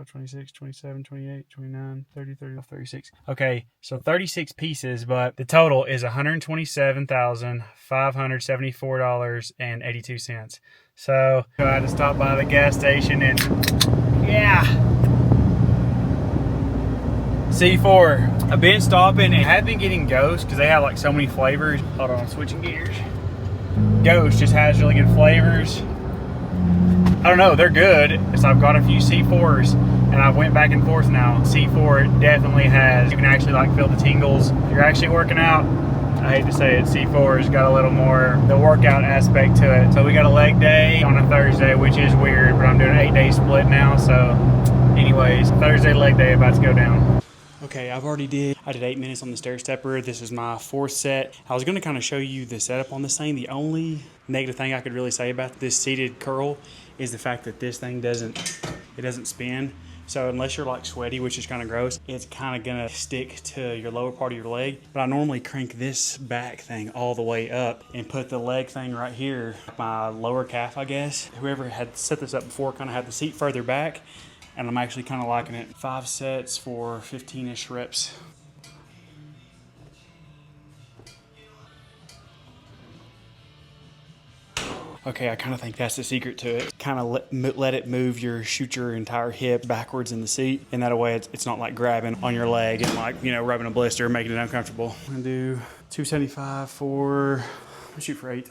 25, 26, 27, 28, 29, 30, 31, 36. Okay, so 36 pieces, but the total is $127,574.82. So I had to stop by the gas station and yeah. C4. I've been stopping and have been getting Ghost because they have like so many flavors. Hold on, I'm switching gears. Ghost just has really good flavors. I don't know, they're good. So I've got a few C4s and I went back and forth now. C4 definitely has, you can actually like feel the tingles. If you're actually working out, I hate to say it, C4 has got a little more, the workout aspect to it. So we got a leg day on a Thursday, which is weird, but I'm doing an 8-day split now. So anyways, Thursday leg day about to go down. Okay, I did 8 minutes on the stair stepper. This is my 4th set. I was gonna kind of show you the setup on this thing. The only negative thing I could really say about this seated curl is the fact that this thing doesn't spin. So unless you're like sweaty, which is kind of gross, it's kind of gonna stick to your lower part of your leg. But I normally crank this back thing all the way up and put the leg thing right here, my lower calf, I guess. Whoever had set this up before kind of had the seat further back, and I'm actually kind of liking it. 5 sets for 15-ish reps. Okay, I kind of think that's the secret to it. Kind of let it shoot your entire hip backwards in the seat, and that way it's not like grabbing on your leg and like, you know, rubbing a blister, making it uncomfortable. I'm gonna do 275 for, let's shoot for 8.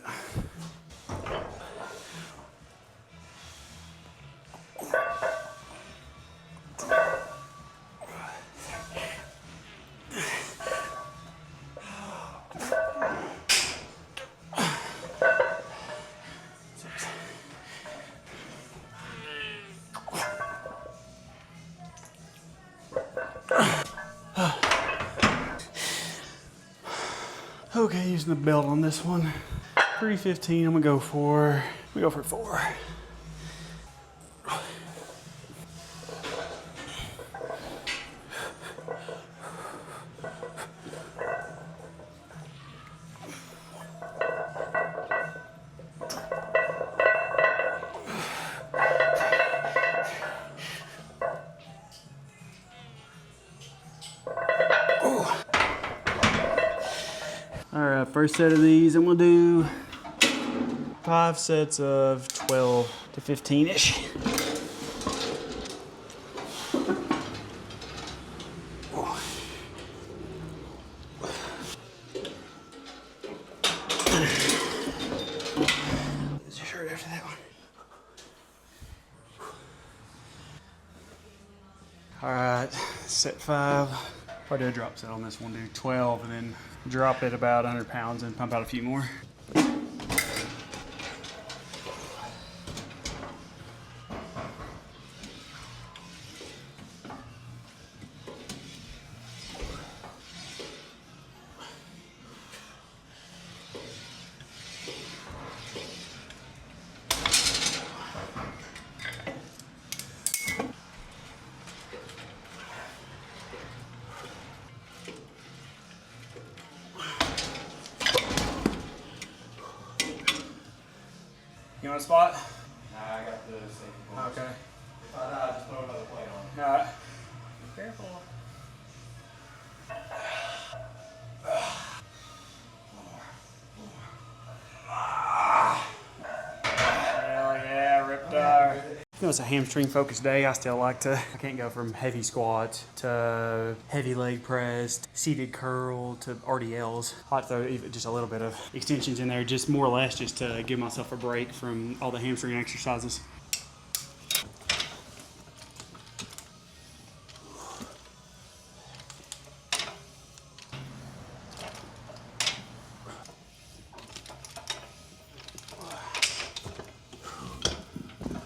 Okay, using the belt on this one. 315, I'm gonna go for 4. All right, first set of these, I'm gonna do 5 sets of 12 to 15-ish. Is your shirt after that one? All right, set 5. Probably do a drop set on this one, do 12, and then drop it about 100 pounds and pump out a few more. You want a spot? Nah, I got the safety bolts. Okay. If I die, just throw another plate on. All right. Careful. Hell yeah, ripped our. You know, it's a hamstring focused day. I can't go from heavy squats to heavy leg press, seated curl to RDLs. I like to throw even just a little bit of extensions in there, just more or less just to give myself a break from all the hamstring exercises.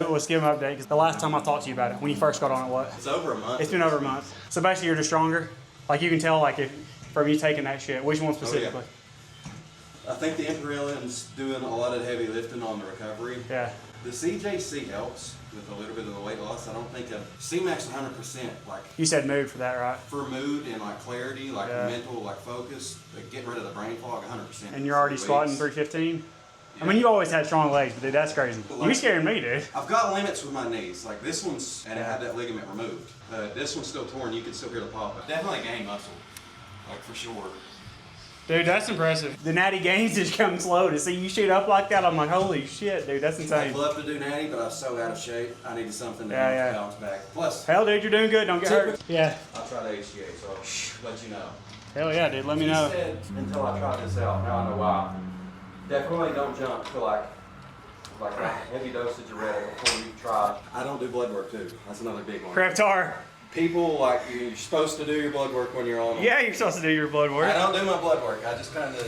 Let's give an update, because the last time I talked to you about it, when you first got on it, what? It's over a month. It's been over a month. So basically you're just stronger. Like you can tell, like if from you taking that shit, which one specifically? Oh, yeah. I think the Imperialin's doing a lot of heavy lifting on the recovery. Yeah. The CJC helps with a little bit of the weight loss. I don't think C-Max 100%, like You said mood for that, right? for mood and like clarity, like Yeah. mental, like focus, like getting rid of the brain fog 100%. And you're already Weights. squatting 315? I mean, you always had strong legs, but dude, that's crazy. You scaring me, dude. I've got limits with my knees. Like this one's, and it had that ligament removed. This one's still torn. You can still hear the pop. But definitely gain muscle, like for sure. Dude, that's impressive. The natty gains just come slow. To see you shoot up like that, I'm like, holy shit, dude, that's insane. I'd love to do natty, but I'm so out of shape. I needed something to bounce back. Plus, hell, dude, you're doing good. Don't get hurt. Yeah. I'll try the HGA, so I'll let you know. Hell yeah, dude. Let me know. He said, until I try this out. Now I know why. Definitely don't jump to like a heavy dosage of Red before you try. I don't do blood work too. That's another big one. Craftar. People like you're supposed to do your blood work when you're on them. Yeah, you're supposed to do your blood work. I don't do my blood work. I just kind of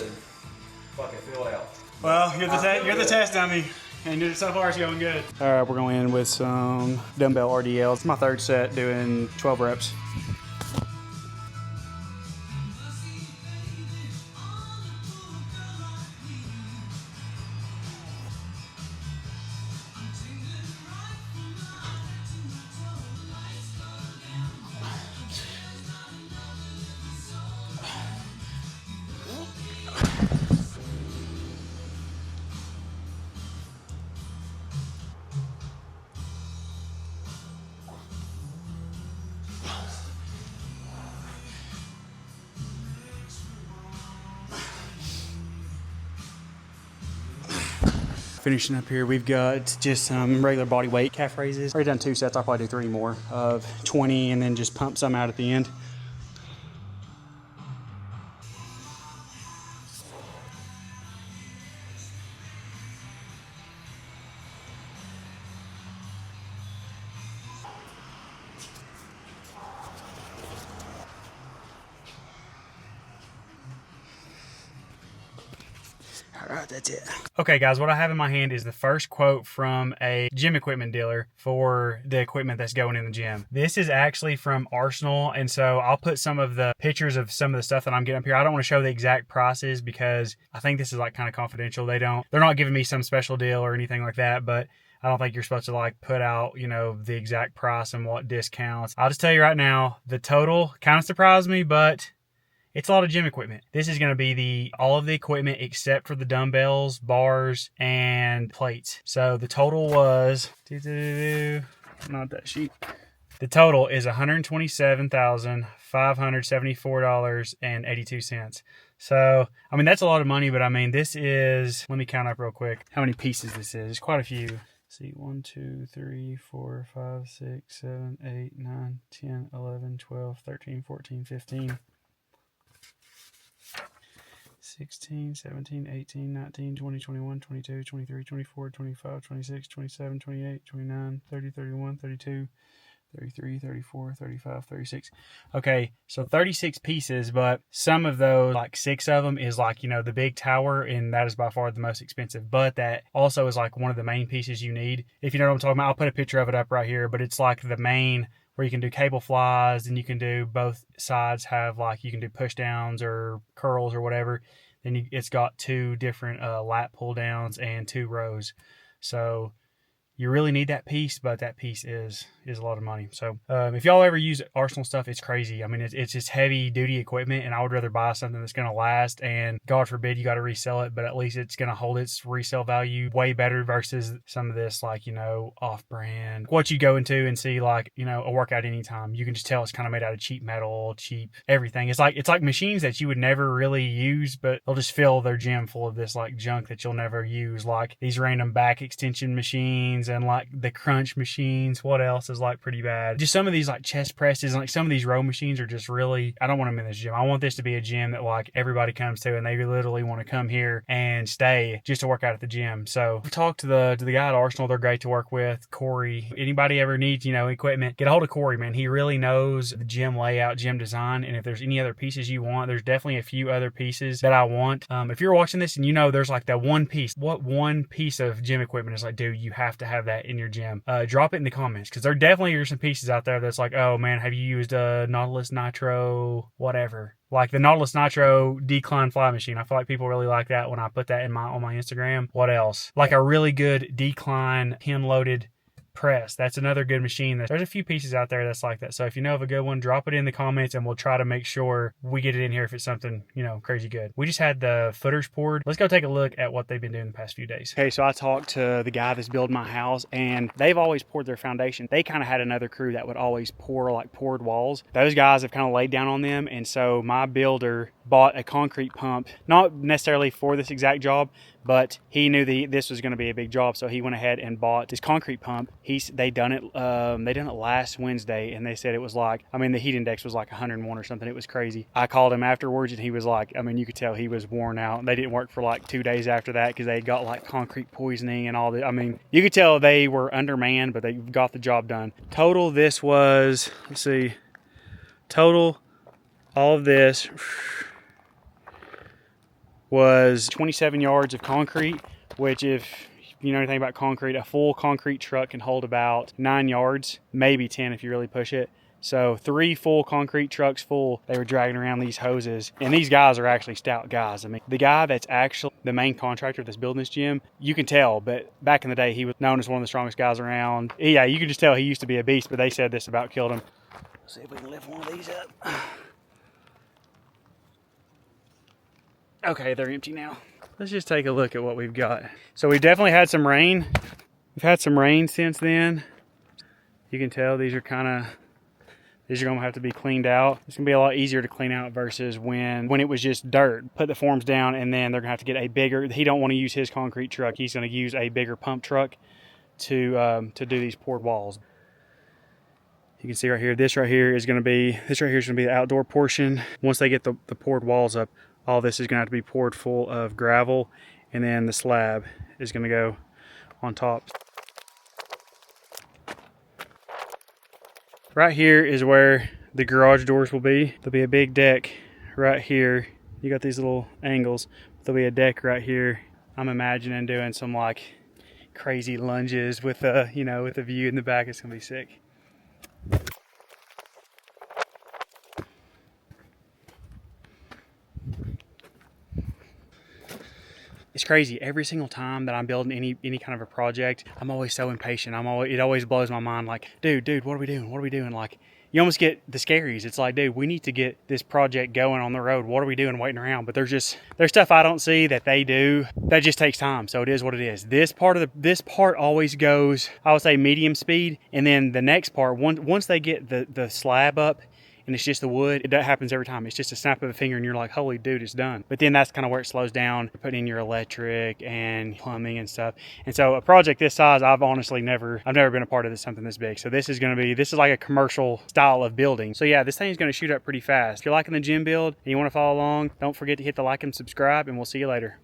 fucking fill out. Well, you're the test dummy. And so far it's going good. All right, we're going in with some dumbbell RDLs. It's my third set doing 12 reps. Finishing up here, we've got just some regular body weight calf raises. Already done 2 sets. I'll probably do 3 more of 20 and then just pump some out at the end. All right, that's it. Okay, guys, what I have in my hand is the first quote from a gym equipment dealer for the equipment that's going in the gym. This is actually from Arsenal, and so I'll put some of the pictures of some of the stuff that I'm getting up here. I don't want to show the exact prices because I think this is like kind of confidential. They're not giving me some special deal or anything like that, but I don't think you're supposed to like put out, you know, the exact price and what discounts. I'll just tell you right now, the total kind of surprised me, but it's a lot of gym equipment. This is going to be all of the equipment except for the dumbbells, bars, and plates. So the total was, not that sheet. The total is $127,574.82. So, I mean, that's a lot of money, but I mean, this is, let me count up real quick how many pieces this is. It's quite a few. Let's see, 1, 2, 3, 4, 5, 6, 7, 8, 9, 10, 11, 12, 13, 14, 15. 16, 17, 18, 19, 20, 21, 22, 23, 24, 25, 26, 27, 28, 29, 30, 31, 32, 33, 34, 35, 36. Okay, so 36 pieces, but some of those, like 6 of them is like, you know, the big tower, and that is by far the most expensive. But that also is like one of the main pieces you need. If you know what I'm talking about, I'll put a picture of it up right here, but it's like the main where you can do cable flies, and you can do both sides have like, you can do push downs or curls or whatever. Then it's got 2 different lat pull downs and 2 rows. So you really need that piece, but that piece is a lot of money. So if y'all ever use Arsenal stuff, it's crazy. I mean, it's just heavy duty equipment, and I would rather buy something that's going to last, and God forbid you got to resell it, but at least it's going to hold its resale value way better versus some of this, like, you know, off brand. What you go into and see, like, you know, a workout anytime, you can just tell it's kind of made out of cheap metal, cheap everything. It's like machines that you would never really use, but they'll just fill their gym full of this like junk that you'll never use, like these random back extension machines and like the crunch machines. What else is like pretty bad? Just some of these like chest presses and like some of these row machines are just really, I don't want them in this gym. I want this to be a gym that like everybody comes to and they literally want to come here and stay just to work out at the gym. So we talked to the guy at Arsenal. They're great to work with. Corey, anybody ever needs, you know, equipment, get a hold of Corey, man. He really knows the gym layout, gym design. And if there's any other pieces you want, there's definitely a few other pieces that I want. If you're watching this and you know there's like that one piece, what one piece of gym equipment is like, dude, you have to have that in your gym, drop it in the comments, because there definitely are some pieces out there that's like, oh man, have you used a Nautilus Nitro whatever, like the Nautilus Nitro decline fly machine? I feel like people really like that when I put that in on my Instagram. What else? Like a really good decline pin loaded press. That's another good machine. There's a few pieces out there that's like that. So if you know of a good one, drop it in the comments and we'll try to make sure we get it in here if it's something, you know, crazy good. We just had the footers poured. Let's go take a look at what they've been doing the past few days. Okay, so I talked to the guy that's building my house, and they've always poured their foundation. They kind of had another crew that would always pour like poured walls. Those guys have kind of laid down on them, and so my builder bought a concrete pump, not necessarily for this exact job, but he knew this was going to be a big job, so he went ahead and bought this concrete pump. They done it last Wednesday, and they said it was like, I mean, the heat index was like 101 or something. It was crazy. I called him afterwards, and he was like, I mean, you could tell he was worn out. They didn't work for like 2 days after that because they got like concrete poisoning and all that. I mean, you could tell they were undermanned, but they got the job done. Total, this was, let's see, total, all of this was 27 yards of concrete, which, if you know anything about concrete, a full concrete truck can hold about 9 yards, maybe 10 if you really push it. So 3 full concrete trucks full, they were dragging around these hoses. And these guys are actually stout guys. I mean, the guy that's actually the main contractor that's building this gym, you can tell, but back in the day, he was known as one of the strongest guys around. Yeah, you can just tell he used to be a beast, but they said this about killed him. Let's see if we can lift one of these up. Okay, they're empty now. Let's just take a look at what we've got. So we definitely had some rain. We've had some rain since then. You can tell these are gonna have to be cleaned out. It's gonna be a lot easier to clean out versus when it was just dirt. Put the forms down, and then they're gonna have to get a bigger, he don't wanna use his concrete truck. He's gonna use a bigger pump truck to do these poured walls. You can see right here, this right here is gonna be the outdoor portion. Once they get the poured walls up, all this is going to have to be poured full of gravel, and then the slab is going to go on top. Right here is where the garage doors will be. There'll be a big deck right here. You got these little angles. There'll be a deck right here. I'm imagining doing some like crazy lunges with a, you know, with a view in the back. It's going to be sick. It's crazy. Every single time that I'm building any kind of a project, I'm always so impatient. It always blows my mind. Like, dude, what are we doing? What are we doing? Like, you almost get the scaries. It's like, dude, we need to get this project going on the road. What are we doing waiting around? But there's stuff I don't see that they do that just takes time. So it is what it is. This part always goes, I would say, medium speed, and then the next part, once they get the slab up, and it's just the wood, that happens every time. It's just a snap of a finger and you're like, holy dude, it's done. But then that's kind of where it slows down, putting in your electric and plumbing and stuff. And so a project this size, I've never been a part of something this big. So this is like a commercial style of building. So yeah, this thing's gonna shoot up pretty fast. If you're liking the gym build and you wanna follow along, don't forget to hit the like and subscribe, and we'll see you later.